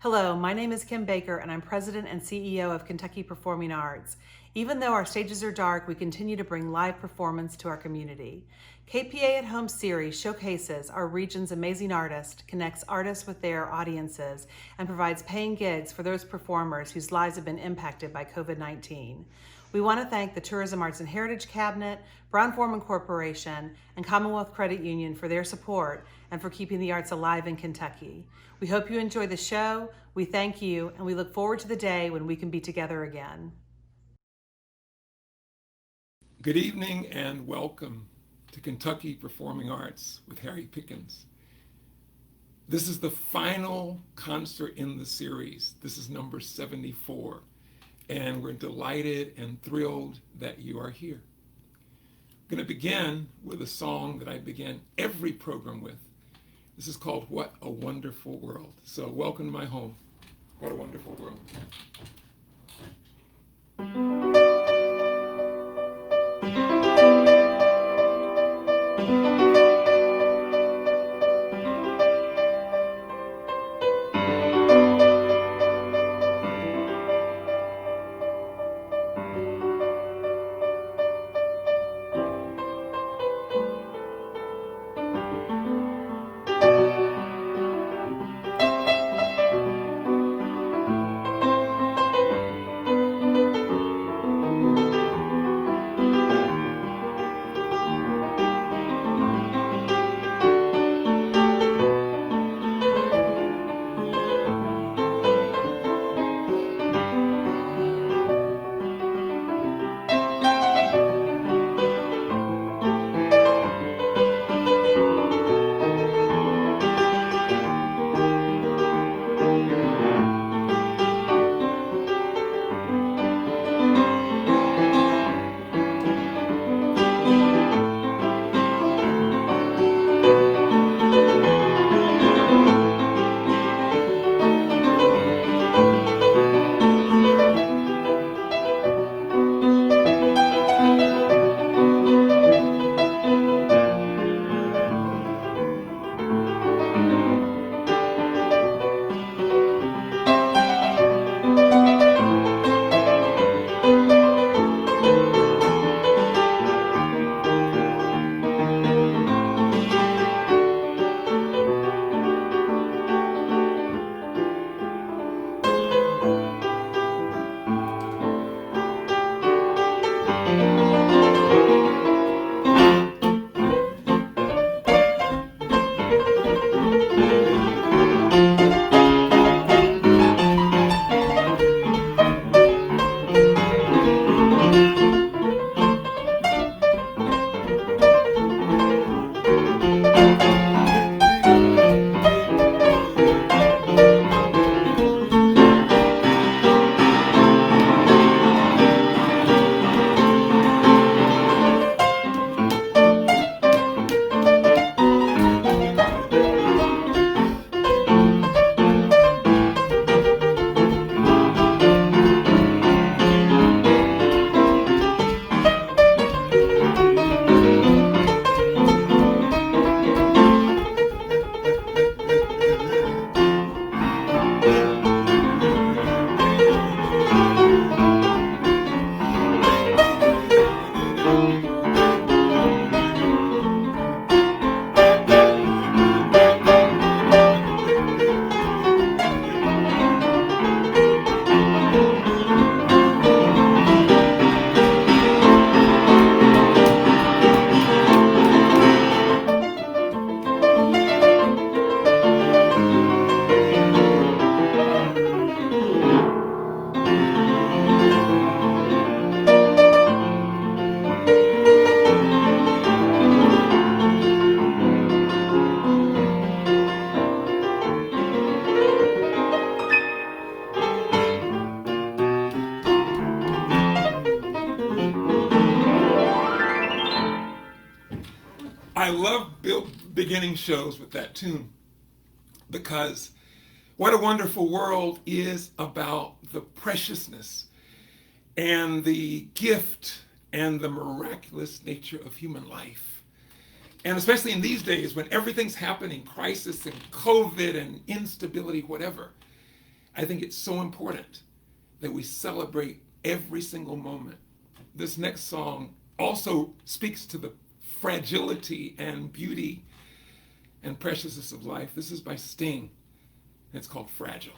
Hello, my name is Kim Baker and I'm President and CEO of Kentucky Performing Arts. Even though our stages are dark, we continue to bring live performance to our community. KPA at Home series showcases our region's amazing artists, connects artists with their audiences, and provides paying gigs for those performers whose lives have been impacted by COVID-19. We want to thank the Tourism Arts and Heritage Cabinet, Brown-Forman Corporation, and Commonwealth Credit Union for their support and for keeping the arts alive in Kentucky. We hope you enjoy the show, we thank you, and we look forward to the day when we can be together again. Good evening and welcome to Kentucky Performing Arts with Harry Pickens. This is the final concert in the series. This is number 74, and we're delighted and thrilled that you are here. I'm going to begin with a song that I begin every program with. This is called What a Wonderful World. So welcome to my home. What a wonderful world. I love beginning shows with that tune because What a Wonderful World is about the preciousness and the gift and the miraculous nature of human life. And especially in these days when everything's happening, crisis and COVID and instability, whatever, I think it's so important that we celebrate every single moment. This next song also speaks to the fragility and beauty and preciousness of life. This is by Sting, and it's called Fragile.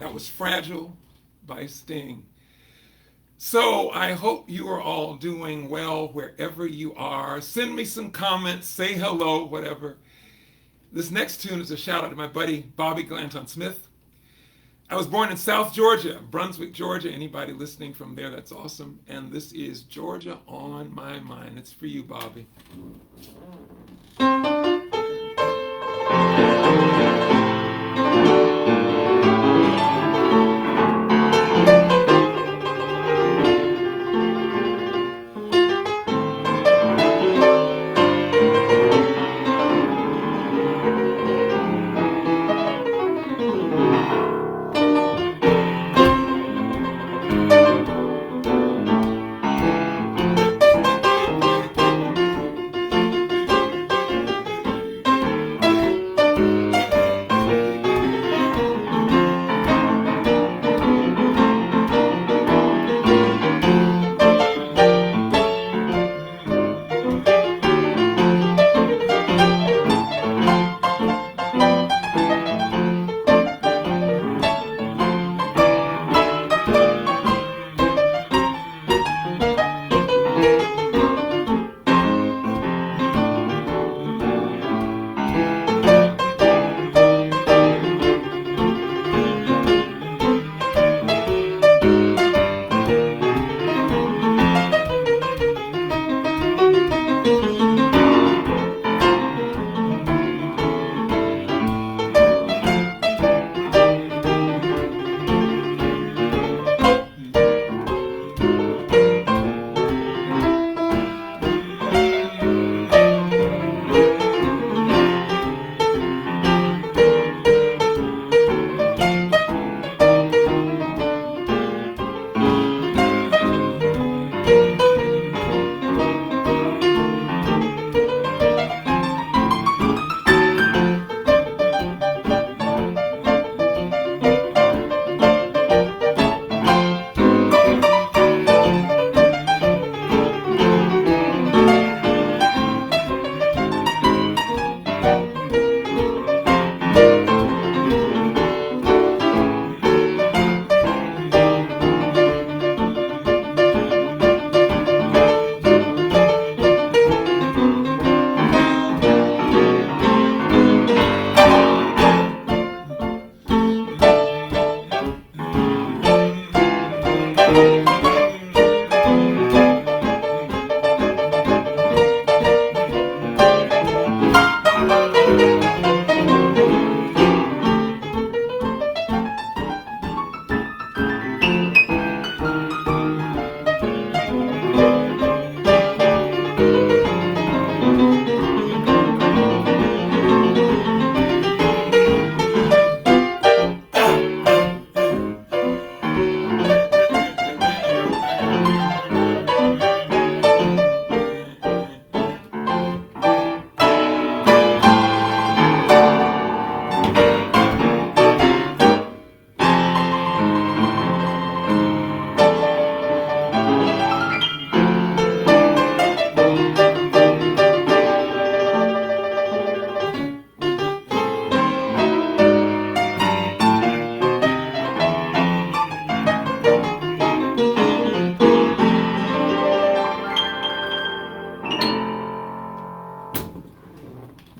That was Fragile by Sting. So I hope you are all doing well wherever you are. Send me some comments, say hello, whatever. This next tune is a shout out to my buddy Bobby Glanton Smith. I was born in South Georgia, Brunswick, Georgia. Anybody listening from there, that's awesome. And this is Georgia on My Mind. It's for you, Bobby.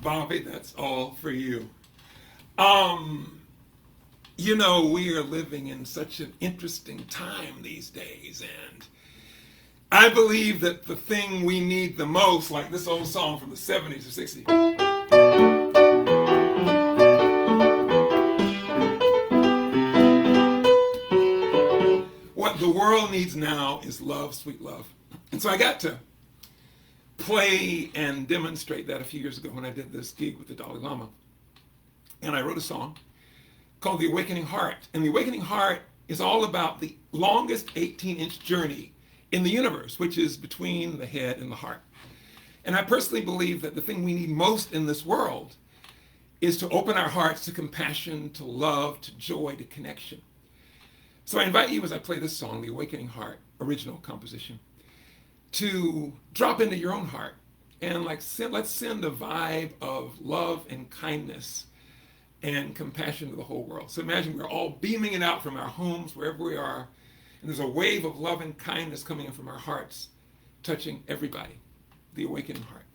Bobby, that's all for you. You know, we are living in such an interesting time these days, and I believe that the thing we need the most, like this old song from the 70s or 60s, what the world needs now is love, sweet love. And so I got to play and demonstrate that a few years ago when I did this gig with the Dalai Lama. And I wrote a song called The Awakening Heart. And The Awakening Heart is all about the longest 18-inch journey in the universe, which is between the head and the heart. And I personally believe that the thing we need most in this world is to open our hearts to compassion, to love, to joy, to connection. So I invite you, as I play this song, The Awakening Heart, original composition, to drop into your own heart and let's send a vibe of love and kindness and compassion to the whole world. So imagine we're all beaming it out from our homes, wherever we are, and there's a wave of love and kindness coming in from our hearts, touching everybody. The Awakening Heart.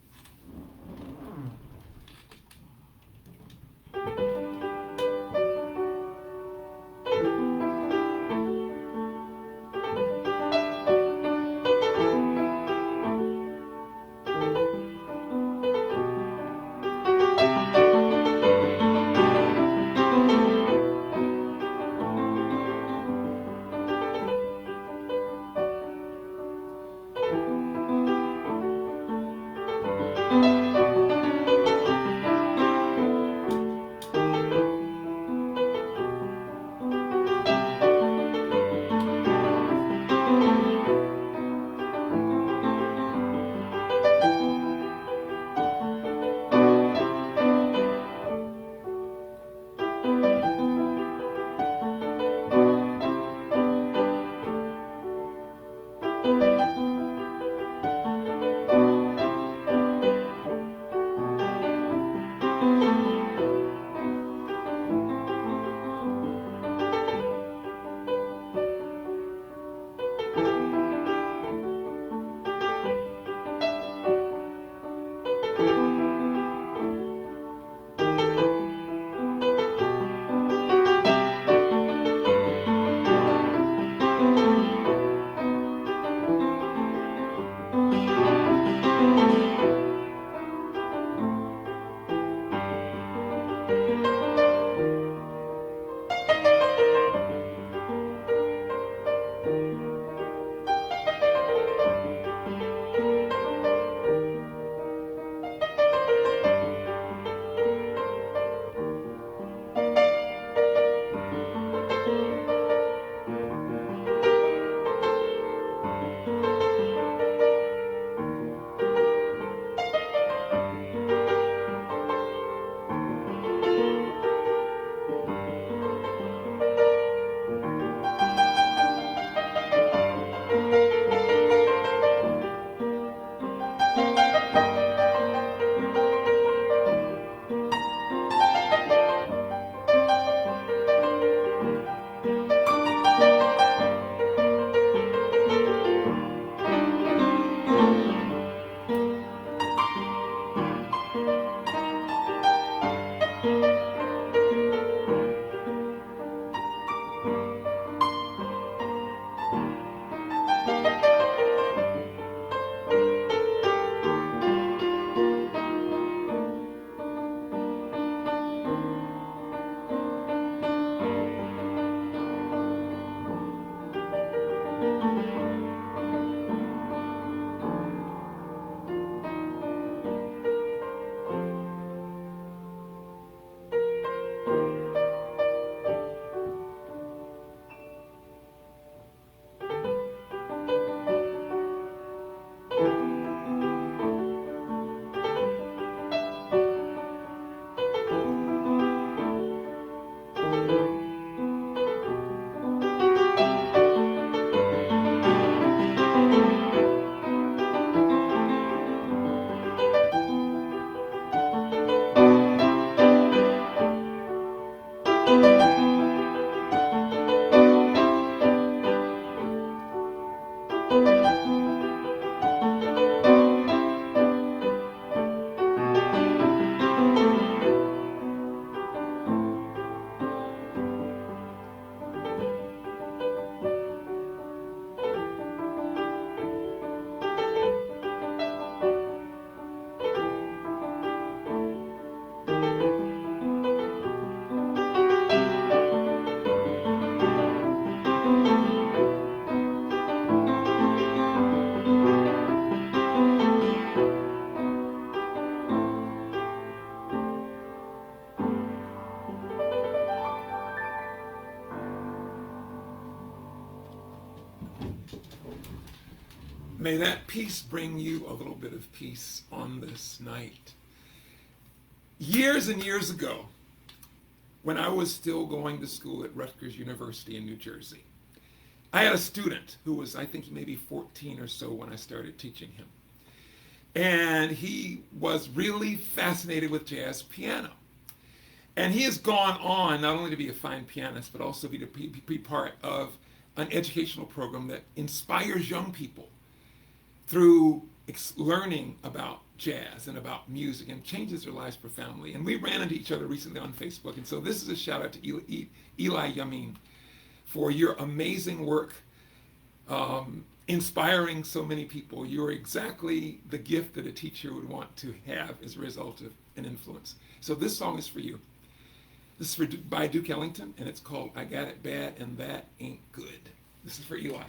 May that peace bring you a little bit of peace on this night. Years and years ago, when I was still going to school at Rutgers University in New Jersey, I had a student who was, I think, maybe 14 or so when I started teaching him. And he was really fascinated with jazz piano. And he has gone on not only to be a fine pianist, but also to be part of an educational program that inspires young people through learning about jazz and about music and changes their lives profoundly. And we ran into each other recently on Facebook. And so this is a shout out to Eli Yamin for your amazing work, inspiring so many people. You're exactly the gift that a teacher would want to have as a result of an influence. So this song is for you. This is by Duke Ellington, and it's called I Got It Bad and That Ain't Good. This is for Eli.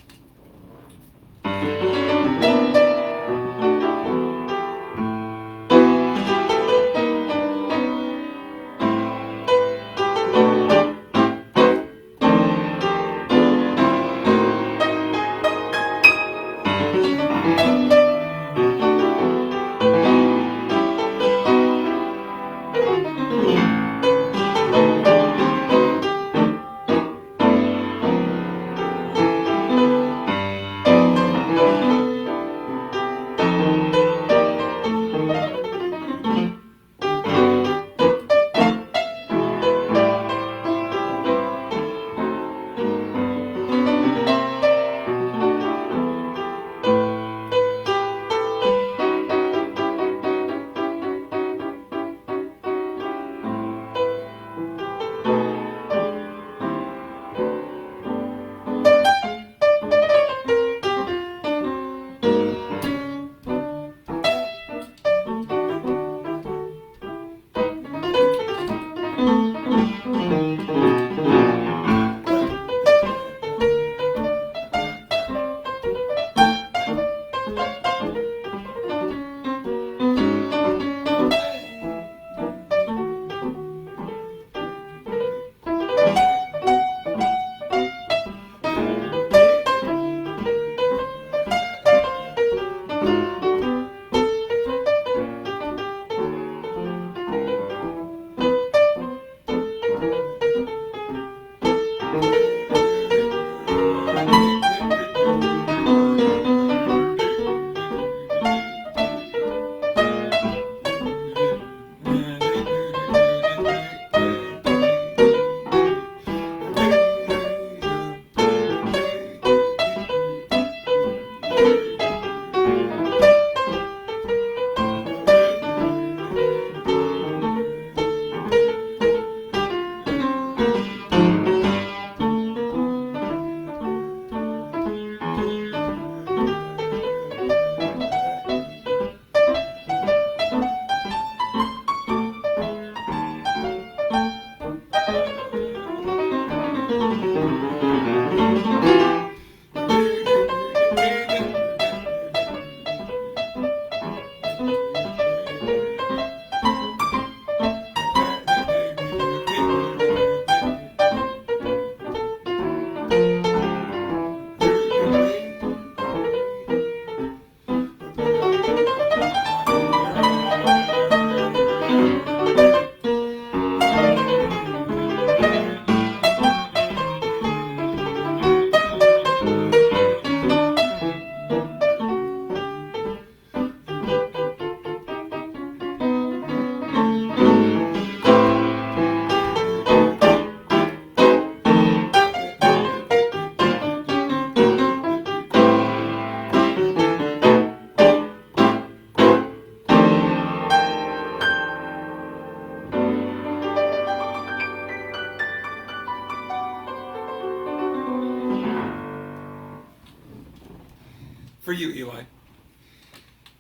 for you, Eli.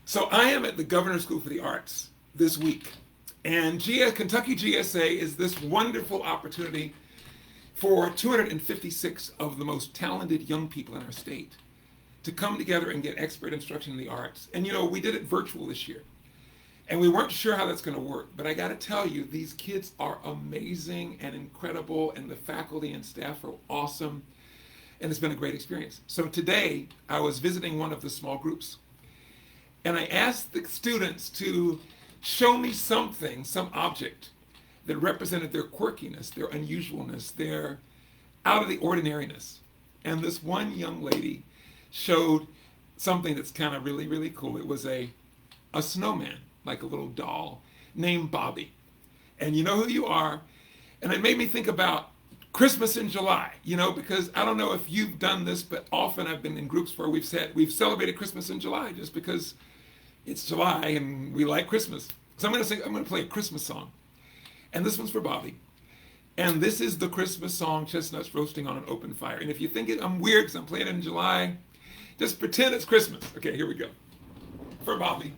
So I am at the Governor's School for the Arts this week. And Kentucky GSA is this wonderful opportunity for 256 of the most talented young people in our state to come together and get expert instruction in the arts. And we did it virtual this year. And we weren't sure how that's going to work. But I got to tell you, these kids are amazing and incredible, and the faculty and staff are awesome. And it's been a great experience. So today, I was visiting one of the small groups. And I asked the students to show me something, some object that represented their quirkiness, their unusualness, their out of the ordinariness. And this one young lady showed something that's kind of really, really cool. It was a snowman, like a little doll, named Bobby. And you know who you are. And it made me think about Christmas in July, because I don't know if you've done this, but often I've been in groups where we've celebrated Christmas in July just because it's July and we like Christmas. So I'm going to play a Christmas song. And this one's for Bobby. And this is the Christmas song, Chestnuts Roasting on an Open Fire. And if you think I'm weird because I'm playing it in July, just pretend it's Christmas. Okay, here we go. For Bobby.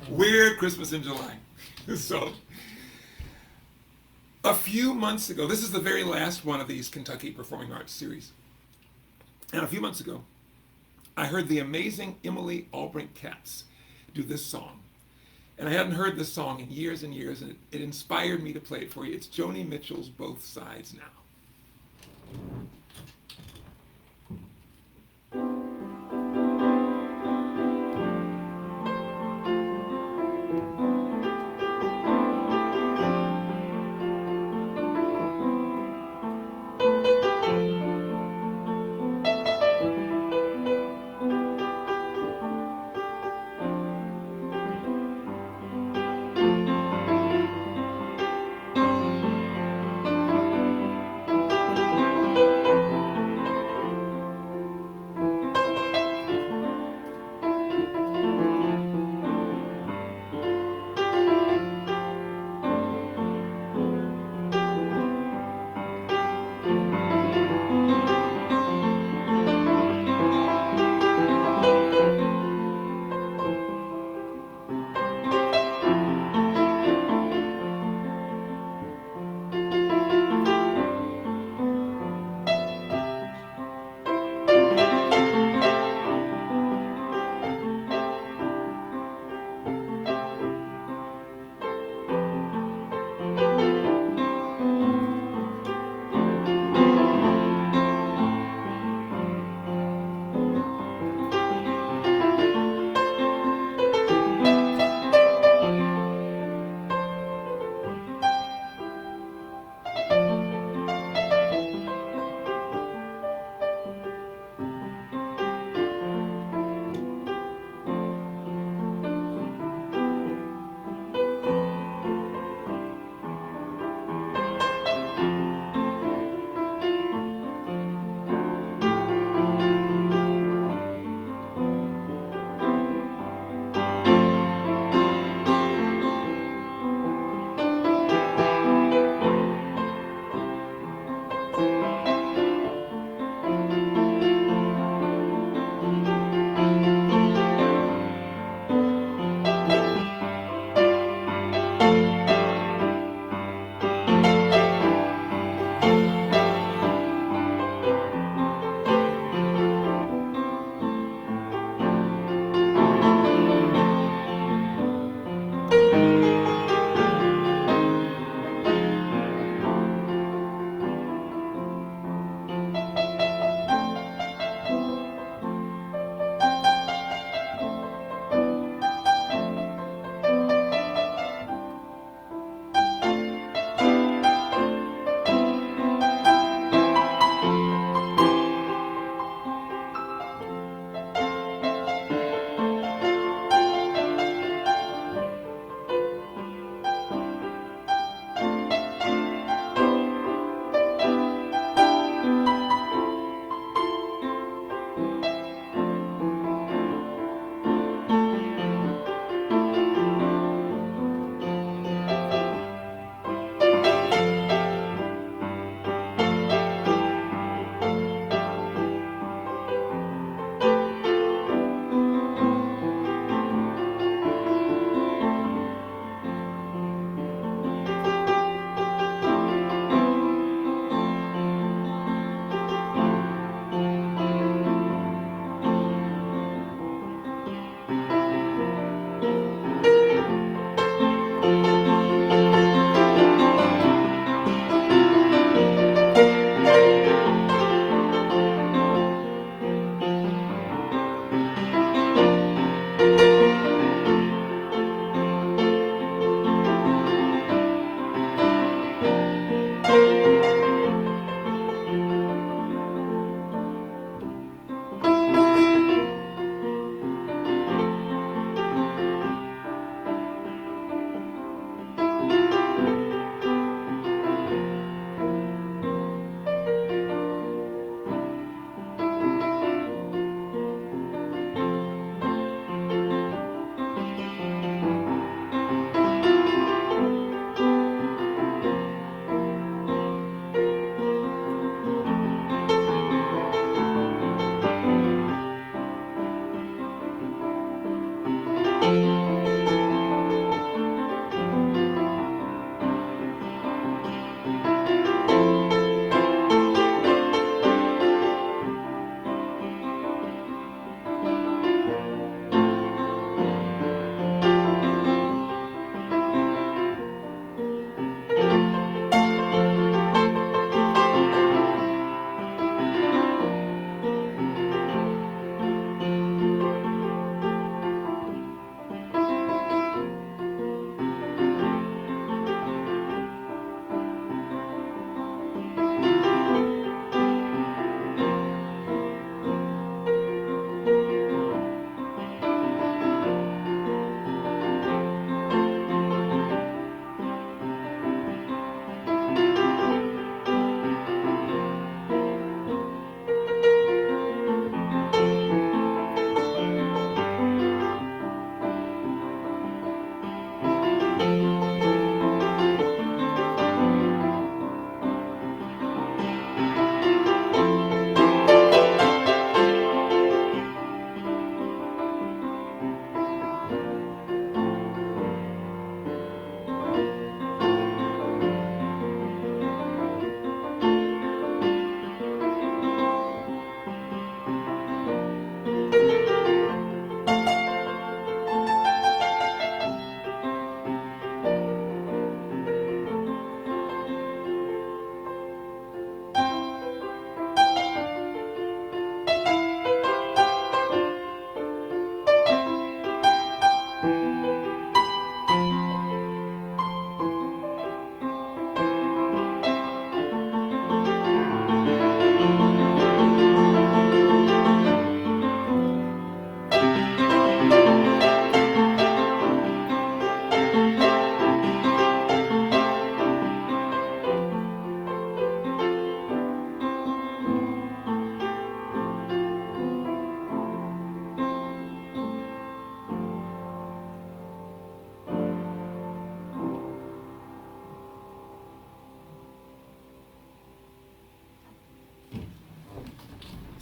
Weird Christmas in July. So, a few months ago, this is the very last one of these Kentucky Performing Arts series. And a few months ago, I heard the amazing Emily Albrink Katz do this song. And I hadn't heard this song in years and years, and it inspired me to play it for you. It's Joni Mitchell's Both Sides Now.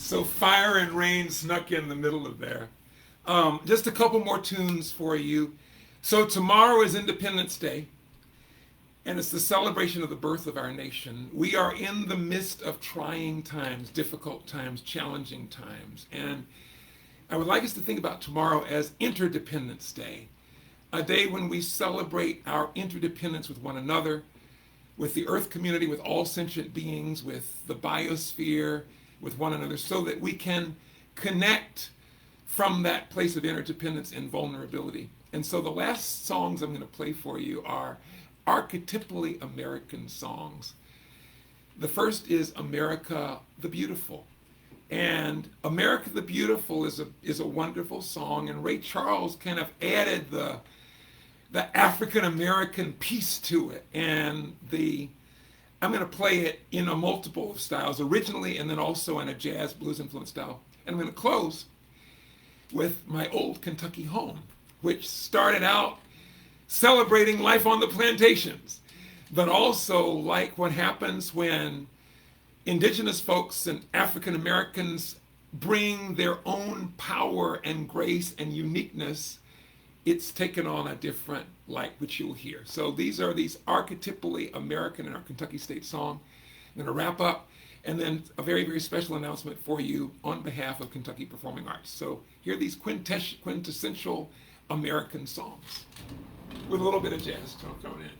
So fire and rain snuck in the middle of there. Just a couple more tunes for you. So tomorrow is Independence Day, and it's the celebration of the birth of our nation. We are in the midst of trying times, difficult times, challenging times. And I would like us to think about tomorrow as Interdependence Day, a day when we celebrate our interdependence with one another, with the earth community, with all sentient beings, with the biosphere, with one another, so that we can connect from that place of interdependence and vulnerability. And so the last songs I'm going to play for you are archetypally American songs. The first is America the Beautiful. And America the Beautiful is a wonderful song, and Ray Charles kind of added the African American piece to it. And I'm going to play it in a multiple of styles, originally and then also in a jazz blues influenced style. And I'm going to close with my old Kentucky home, which started out celebrating life on the plantations, but also like what happens when indigenous folks and African Americans bring their own power and grace and uniqueness. It's taken on a different light, which you'll hear. So these are these archetypally American in our Kentucky State song. I'm going to wrap up, and then a very, very special announcement for you on behalf of Kentucky Performing Arts. So here are these quintessential American songs with a little bit of jazz thrown in.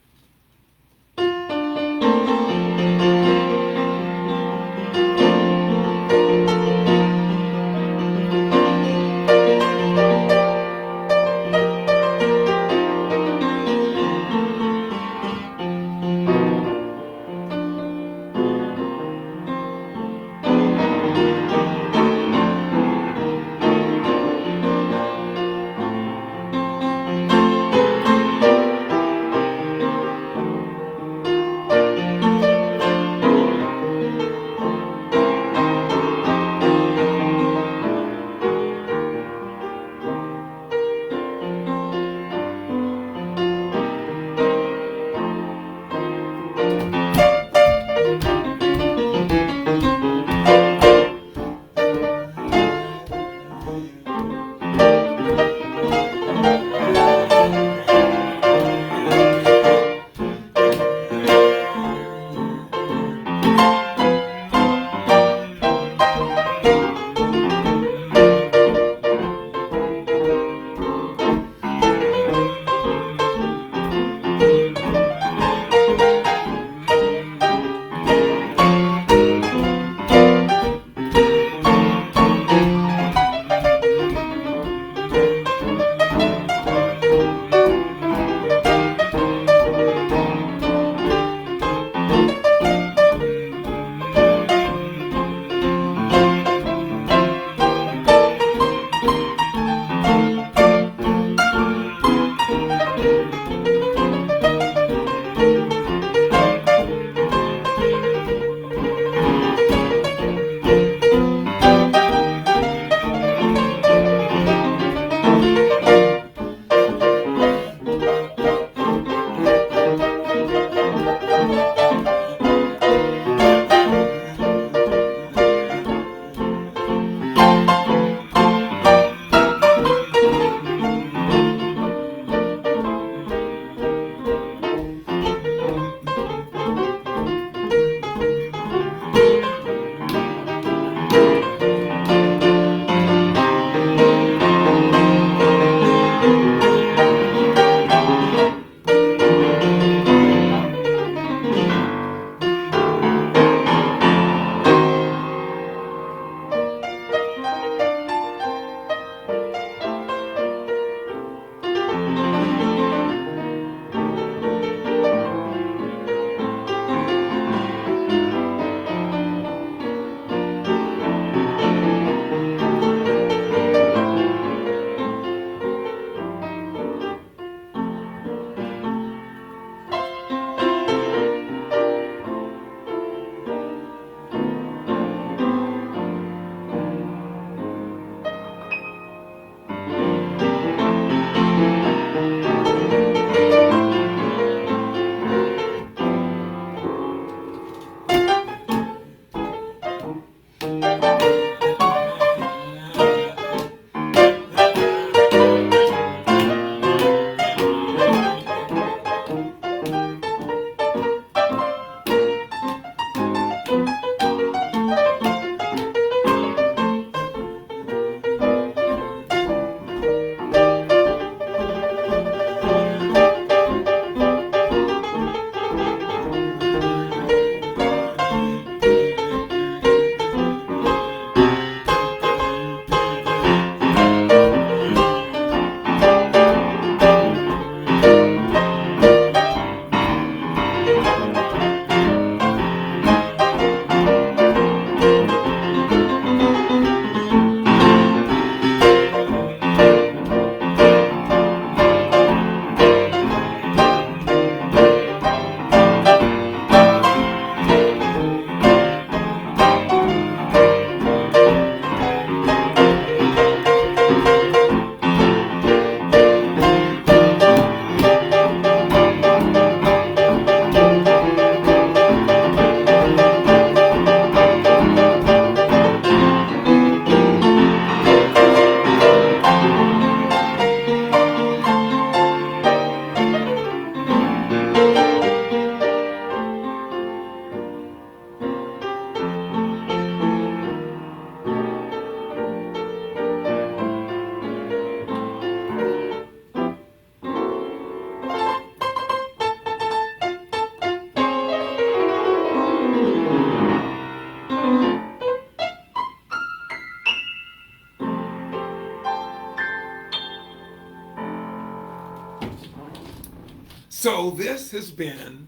So this has been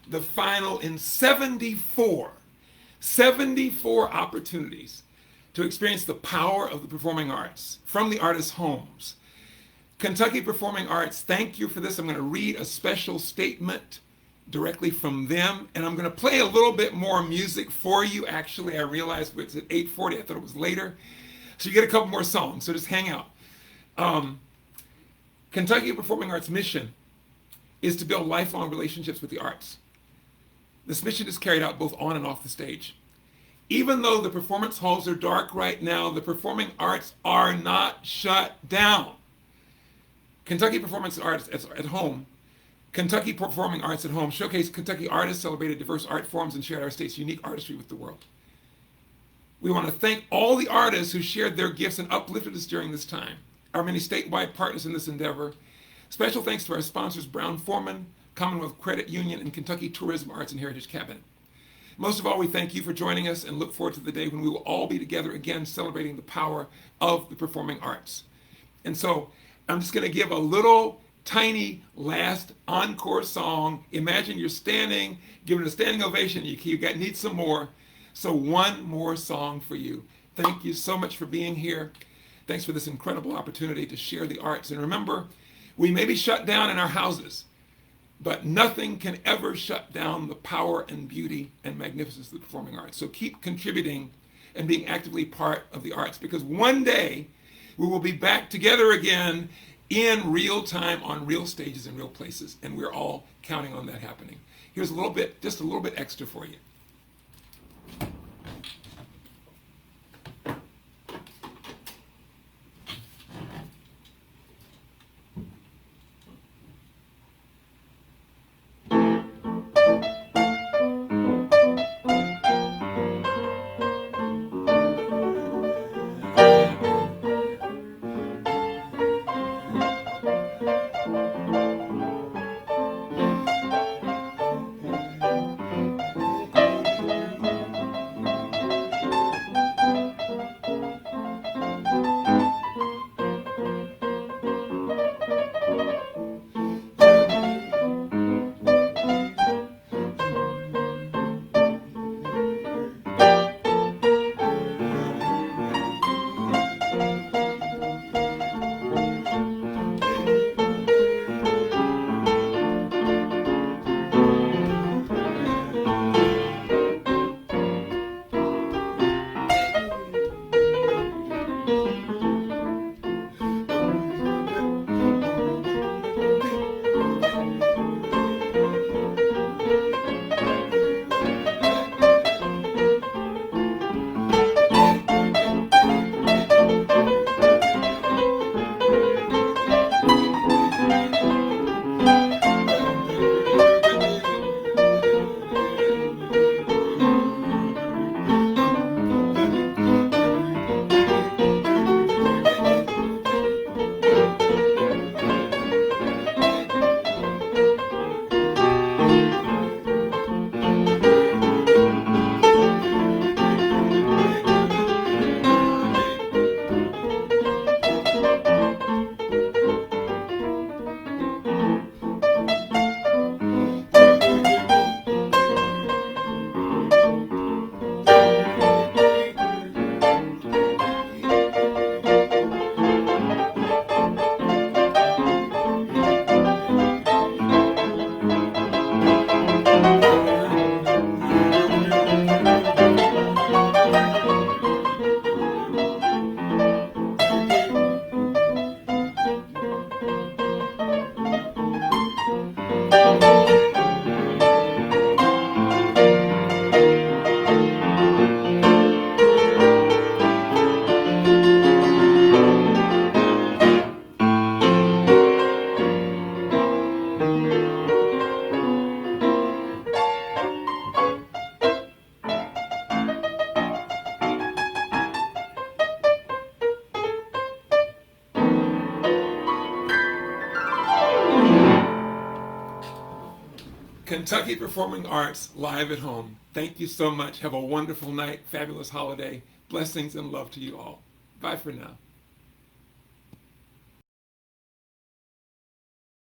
the final in 74 opportunities to experience the power of the performing arts from the artists' homes. Kentucky Performing Arts, thank you for this. I'm going to read a special statement directly from them, and I'm going to play a little bit more music for you. Actually, I realized it's at 8:40. I thought it was later. So you get a couple more songs, so just hang out. Kentucky Performing Arts' mission is to build lifelong relationships with the arts. This mission is carried out both on and off the stage. Even though the performance halls are dark right now, the performing arts are not shut down. Kentucky Performing Arts at Home, Kentucky Performing Arts at Home showcased Kentucky artists, celebrated diverse art forms, and shared our state's unique artistry with the world. We want to thank all the artists who shared their gifts and uplifted us during this time, our many statewide partners in this endeavor. Special thanks to our sponsors, Brown-Forman, Commonwealth Credit Union, and Kentucky Tourism Arts and Heritage Cabinet. Most of all, we thank you for joining us and look forward to the day when we will all be together again celebrating the power of the performing arts. And so I'm just going to give a little tiny last encore song. Imagine you're standing, giving a standing ovation. You need some more. So one more song for you. Thank you so much for being here. Thanks for this incredible opportunity to share the arts. And remember, we may be shut down in our houses, but nothing can ever shut down the power and beauty and magnificence of the performing arts. So keep contributing and being actively part of the arts, because one day we will be back together again in real time on real stages in real places, and we're all counting on that happening. Here's a little bit, just a little bit extra for you. Kentucky Performing Arts live at home. Thank you so much. Have a wonderful night, fabulous holiday. Blessings and love to you all. Bye for now.